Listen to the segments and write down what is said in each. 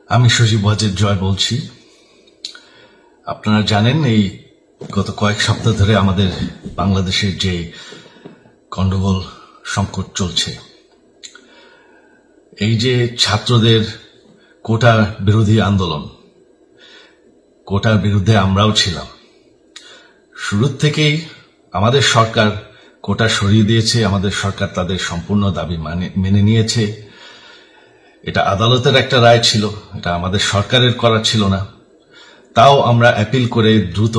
আমি সজীব ওয়াজেদ জয় বলছি। আপনারা জানেন এই গত কয়েক সপ্তাহ ধরে আমাদের বাংলাদেশের যে গন্ডগোল সংকট চলছে, এই যে ছাত্রদের কোটা বিরোধী আন্দোলন, কোটার বিরুদ্ধে আমরাও ছিলাম। শুরু থেকেই আমাদের সরকার কোটা সরিয়ে দিয়েছে, আমাদের সরকার তাদের সম্পূর্ণ দাবি মেনে নিয়েছে। এটা আদালতের একটা রায় ছিল, এটা আমাদের সরকারের করা ছিল না। তাও আমরা অ্যাপিল করে দ্রুত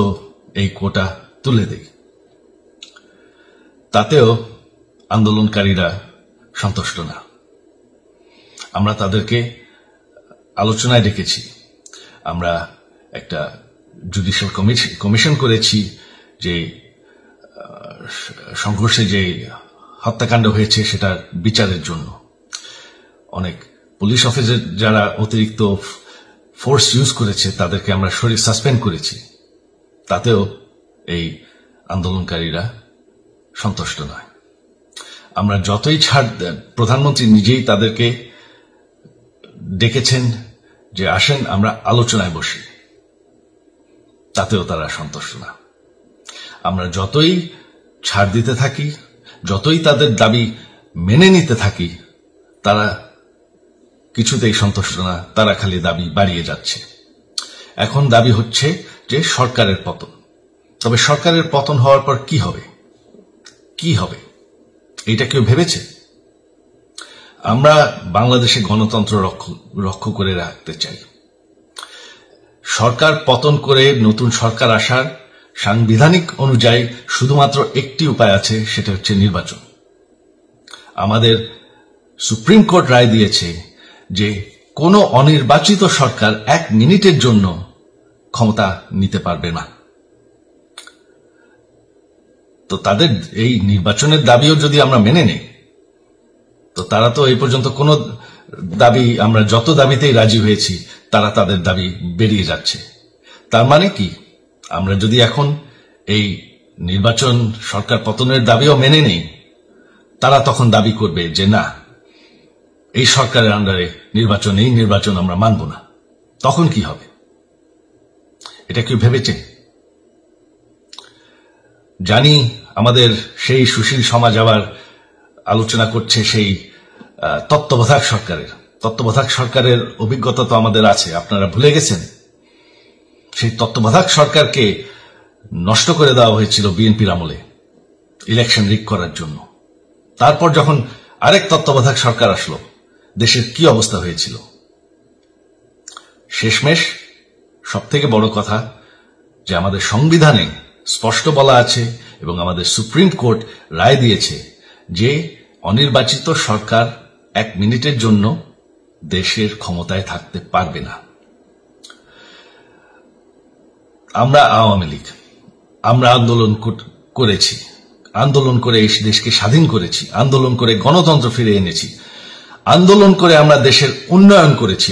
এই কোটা তুলে দেই। তাতেও আন্দোলনকারীরা সন্তুষ্ট না। আমরা তাদেরকে আলোচনায় ডেকেছি, আমরা একটা জুডিশিয়াল কমিশন করেছি যে সংঘর্ষে যে হত্যাকাণ্ড হয়েছে সেটার বিচারের জন্য। অনেক পুলিশ অফিসার যারা অতিরিক্ত ফোর্স ইউজ করেছে তাদেরকে আমরা সাসপেন্ড করেছি। তাতেও এই আন্দোলনকারীরা সন্তুষ্ট নয়। আমরা যতই ছাড়, প্রধানমন্ত্রী নিজেই তাদেরকে ডেকেছেন যে আসেন আমরা আলোচনায় বসি, তাতেও তারা সন্তুষ্ট না। আমরা যতই ছাড় দিতে থাকি, যতই তাদের দাবি মেনে নিতে থাকি, তারা কিছুতেই সন্তুষ্ট না, তারা খালি দাবি বাড়িয়ে যাচ্ছে। এখন দাবি হচ্ছে যে সরকারের পতন। তবে সরকারের পতন হওয়ার পর কি হবে, কি হবে এটা কেউ ভেবেছে? আমরা বাংলাদেশে গণতন্ত্র রক্ষা করে রাখতে চাই। সরকার পতন করে নতুন সরকার আসার সাংবিধানিক অনুযায়ী শুধুমাত্র একটি উপায় আছে, সেটা হচ্ছে নির্বাচন। আমাদের সুপ্রিম কোর্ট রায় দিয়েছে যে কোনো অনির্বাচিত সরকার 1 মিনিটের জন্য ক্ষমতা নিতে পারবে না। তো তাদের এই নির্বাচনের দাবিও যদি আমরা মেনে নেই, তো তারা তো এই পর্যন্ত কোনো দাবি, আমরা যত দাবিতেই রাজি হয়েছি তারা তাদের দাবি বেরিয়ে যাচ্ছে। তার মানে কি, আমরা যদি এখন এই নির্বাচন সরকার পতনের দাবিও মেনে নেই, তারা তখন দাবি করবে যে না, এই সরকারের আন্ডারে নির্বাচন, এই নির্বাচন আমরা মানব না। তখন কি হবে এটা কেউ ভেবেছে? জানি আমাদের সেই সুশীল সমাজ আবার আলোচনা করছে সেই তত্ত্বাবধায়ক সরকারের অভিজ্ঞতা তো আমাদের আছে। আপনারা ভুলে গেছেন সেই তত্ত্বাবধায়ক সরকারকে নষ্ট করে দেওয়া হয়েছিল বিএনপির আমলে ইলেকশন রিগ করার জন্য। তারপর যখন আরেক তত্ত্বাবধায়ক সরকার আসলো, দেশের কি অবস্থা হয়েছিল। শেষমেশ সবথেকে বড় কথা যে আমাদের সংবিধানে স্পষ্ট বলা আছে এবং আমাদের সুপ্রিম কোর্ট রায় দিয়েছে যে অনির্বাচিত সরকার 1 মিনিটের জন্য দেশের ক্ষমতায় থাকতে পারবে না। আমরা আওয়ামী লীগ, আমরা আন্দোলন করেছি, আন্দোলন করে এই দেশকে স্বাধীন করেছি, আন্দোলন করে গণতন্ত্র ফিরে এনেছি, আন্দোলন করে আমরা দেশের উন্নয়ন করেছি।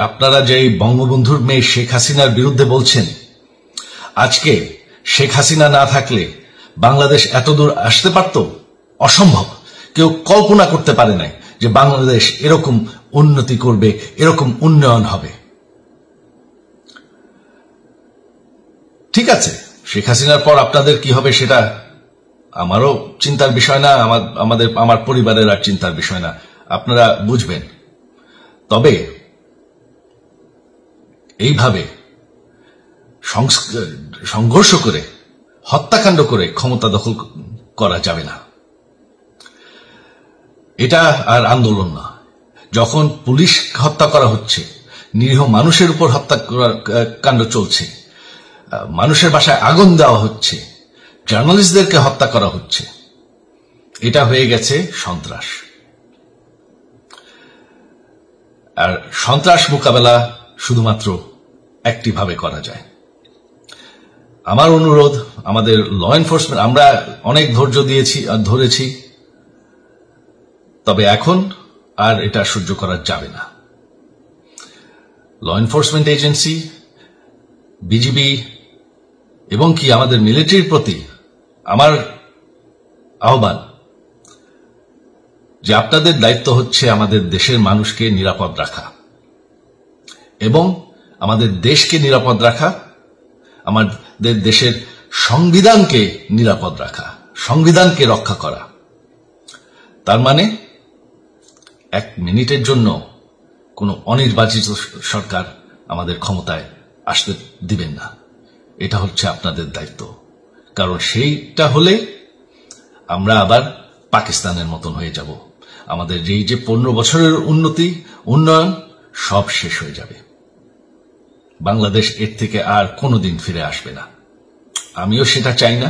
আপনারা যে বঙ্গবন্ধুর মেয়ে শেখ হাসিনার বিরুদ্ধে বলছেন, আজকে শেখ হাসিনা না থাকলে বাংলাদেশ এতদূর আসতে পারত? অসম্ভব। কেউ কল্পনা করতে পারে নাই যে বাংলাদেশ এরকম উন্নতি করবে, এরকম উন্নয়ন হবে। ঠিক আছে, শেখ হাসিনার পর আপনাদের কি হবে সেটা আমারও চিন্তার বিষয় না, আমার পরিবারের আর চিন্তার বিষয় না, আপনারা বুঝবেন। তবে এইভাবে সংঘর্ষ করে, হত্যাকাণ্ড করে ক্ষমতা দখল করা যাবে না। এটা আর আন্দোলন না। যখন পুলিশ হত্যা করা হচ্ছে, নিরীহ মানুষের উপর হত্যাকাণ্ড চলছে, মানুষের বাসায় আগুন দেওয়া হচ্ছে, জার্নালিস্টদেরকে হত্যা করা হচ্ছে, এটা হয়ে গেছে সন্ত্রাস। আর সন্ত্রাস মোকাবেলা শুধুমাত্র একটি ভাবে করা যায়। আমার অনুরোধ, আমাদের ল এনফোর্সমেন্ট, আমরা অনেক ধৈর্য দিয়েছি আর ধরেছি, তবে এখন আর এটা সহ্য করা যাবে না। ল এনফোর্সমেন্ট এজেন্সি, বিজিবি এবং কি আমাদের মিলিটারির প্রতি আমার আহ্বান যে আপনাদের দায়িত্ব হচ্ছে আমাদের দেশের মানুষকে নিরাপদ রাখা। এবং আমাদের দেশকে নিরাপদ রাখা, আমাদের দেশের সংবিধানকে নিরাপদ রাখা, সংবিধানকে রক্ষা করা। তার মানে 1 মিনিটের জন্য কোনো অনির্বাচিত সরকার আমাদের ক্ষমতায় আসতে দিবেন না। এটা হচ্ছে আপনাদের দায়িত্ব, কারণ সেইটা হলে আমরা আবার পাকিস্তানের মতন হয়ে যাব। আমাদের এই যে 15 বছরের উন্নয়ন সব শেষ হয়ে যাবে। বাংলাদেশ এর থেকে আর কোনোদিন ফিরে আসবে না। আমিও সেটা চাই না,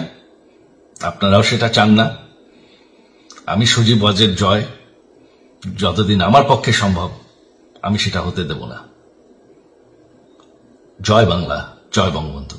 আপনারাও সেটা চান না। আমি সজীব ওয়াজের জয় যতদিন আমার পক্ষে সম্ভব আমি সেটা হতে দেব না। জয় বাংলা, জয় বঙ্গবন্ধু।